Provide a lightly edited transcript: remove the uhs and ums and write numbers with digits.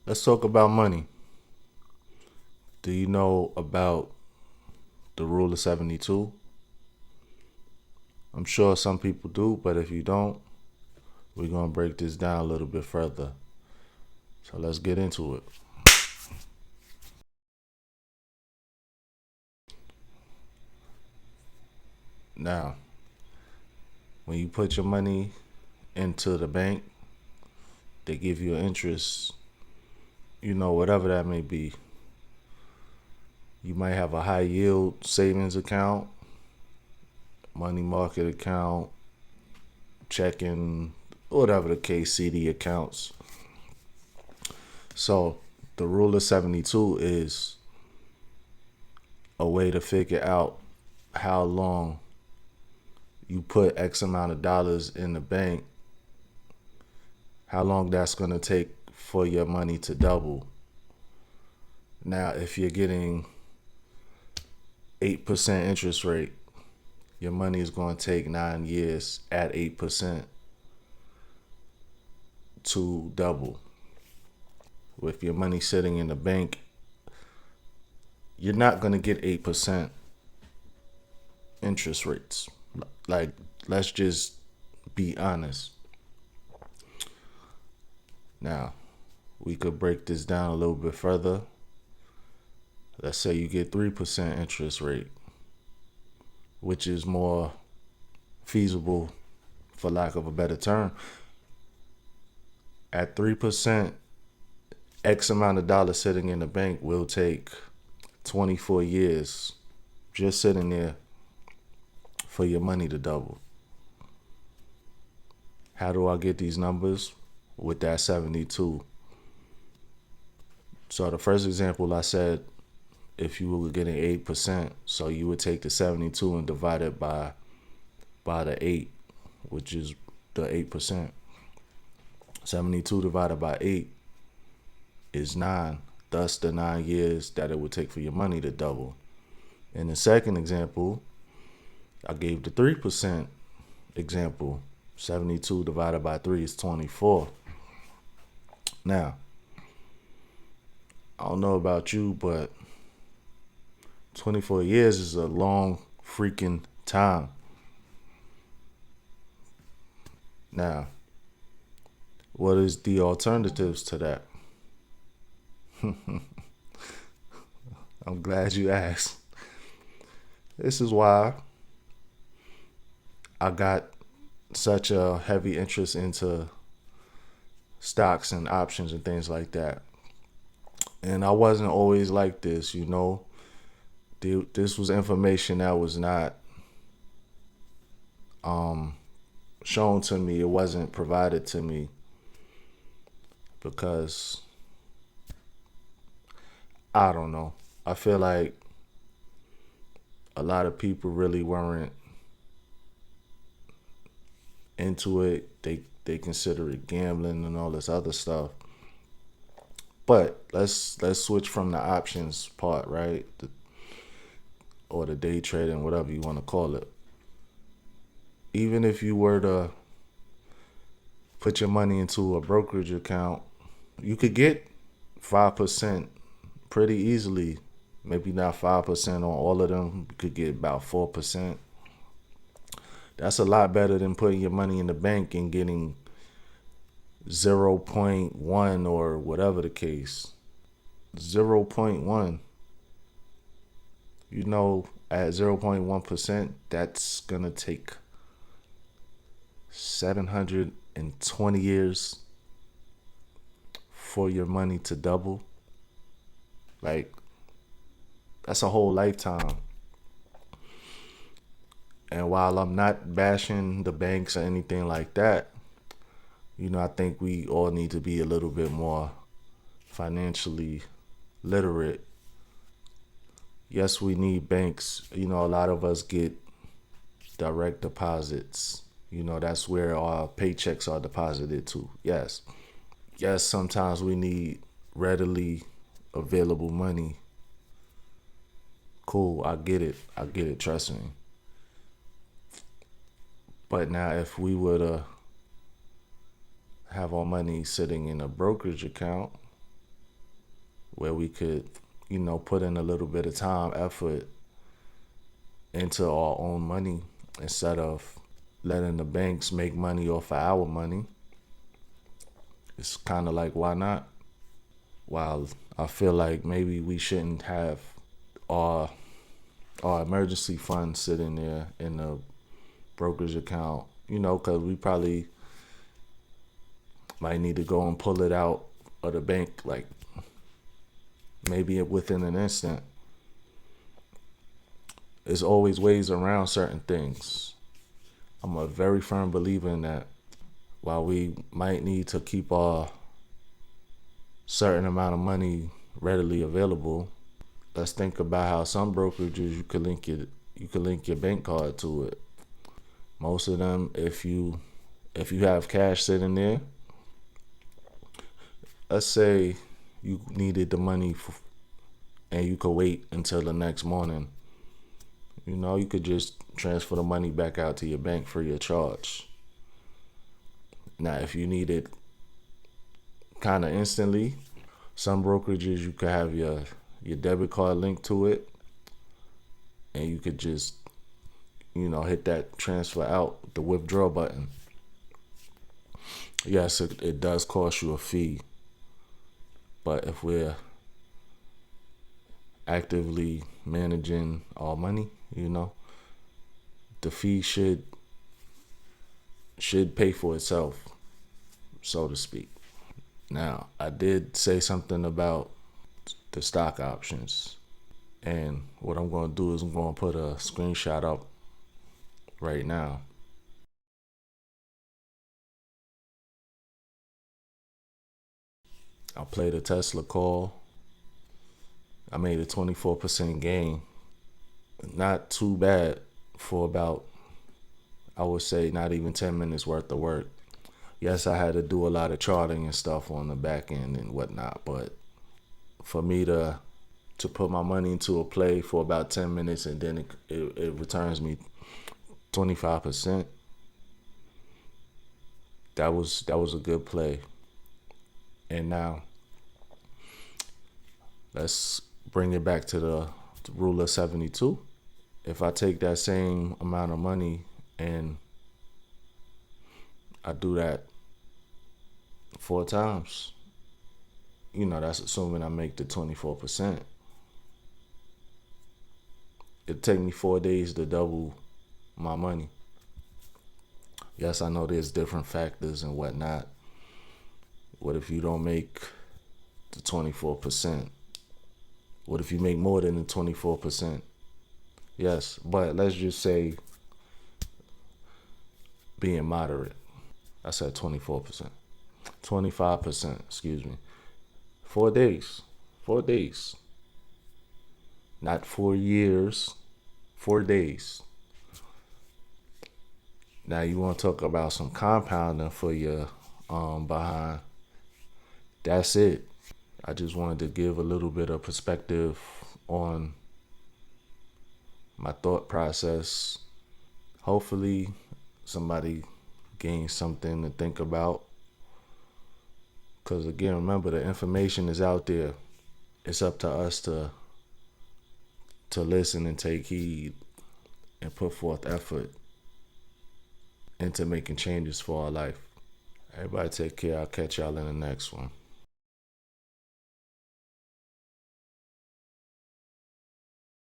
Let's talk about money. Do you know about the rule of 72? I'm sure some people do, but if you don't, we're going to break this down a little bit further. So let's get into it. Now, when you put your money into the bank, they give you an interest, whatever that may be. You might have a high yield savings account, money market account, checking, whatever the case, CD accounts. So the rule of 72 is a way to figure out how long you put X amount of dollars in the bank, how long that's going to take for your money to double. Now, if you're getting 8% interest rate, your money is going to take 9 years at 8% to double. With your money sitting in the bank, you're not going to get 8% interest rates. Like, let's just be honest. Now, we could break this down a little bit further. Let's say you get 3% interest rate, which is more feasible, for lack of a better term. At 3%, X amount of dollars sitting in the bank will take 24 years just sitting there for your money to double. How do I get these numbers? With that 72. So the first example I said, if you were getting 8%, so you would take the 72 and divide it by the 8, which is the 8%. 72 divided by 8 is 9. Thus the 9 years that it would take for your money to double. In the second example, I gave the 3% example. 72 divided by 3 is 24. Now, I don't know about you, but 24 years is a long freaking time. Now, what is the alternatives to that? I'm glad you asked. This is why I got such a heavy interest into stocks and options and things like that. And I wasn't always like this, This was information that was not shown to me. It wasn't provided to me because I don't know. I feel like a lot of people really weren't into it. They consider it gambling and all this other stuff. But let's switch from the options part, right? Or the day trading, whatever you want to call it. Even if you were to put your money into a brokerage account, you could get 5% pretty easily. Maybe not 5% on all of them. You could get about 4%. That's a lot better than putting your money in the bank and getting 0.1 or whatever the case. 0.1. At 0.1%, that's going to take 720 years for your money to double. Like, that's a whole lifetime. And while I'm not bashing the banks or anything like that, I think we all need to be a little bit more financially literate. Yes, we need banks. A lot of us get direct deposits. That's where our paychecks are deposited to. Yes. Yes, sometimes we need readily available money. Cool, I get it. I get it, trust me. But now if we were to have our money sitting in a brokerage account, where we could, put in a little bit of time, effort into our own money instead of letting the banks make money off of our money. It's kind of like, why not? While I feel like maybe we shouldn't have our emergency fund sitting there in the brokerage account, because we probably might need to go and pull it out of the bank, like maybe within an instant. There's always ways around certain things. I'm a very firm believer in that. While we might need to keep our certain amount of money readily available, let's think about how some brokerages you could link your bank card to it. Most of them, if you have cash sitting there, let's say you needed the money and you could wait until the next morning. You could just transfer the money back out to your bank free of charge. Now, if you need it kind of instantly, some brokerages you could have your debit card linked to it, and you could just hit that transfer out, the withdraw button. Yes, it does cost you a fee, but if we're actively managing our money, the fee should pay for itself, so to speak. Now, I did say something about the stock options, and what I'm going to do is I'm going to put a screenshot up right now. I played a Tesla call. I made a 24% gain. Not too bad for about, I would say, not even 10 minutes worth of work. Yes, I had to do a lot of charting and stuff on the back end and whatnot, but for me to put my money into a play for about 10 minutes and then it returns me 25%, that was a good play. And now let's bring it back to the rule of 72. If I take that same amount of money and I do that 4 times, that's assuming I make the 24%. It'd take me 4 days to double my money. Yes, I know there's different factors and whatnot. What if you don't make the 24%? What if you make more than the 24%? Yes, but let's just say being moderate. I said 24%. 25%, excuse me. 4 days. 4 days. Not 4 years. 4 days. Now you want to talk about some compounding for your behind. That's it. I just wanted to give a little bit of perspective on my thought process. Hopefully somebody gains something to think about. Because again, remember, the information is out there. It's up to us to listen and take heed and put forth effort into making changes for our life. Everybody take care. I'll catch y'all in the next one.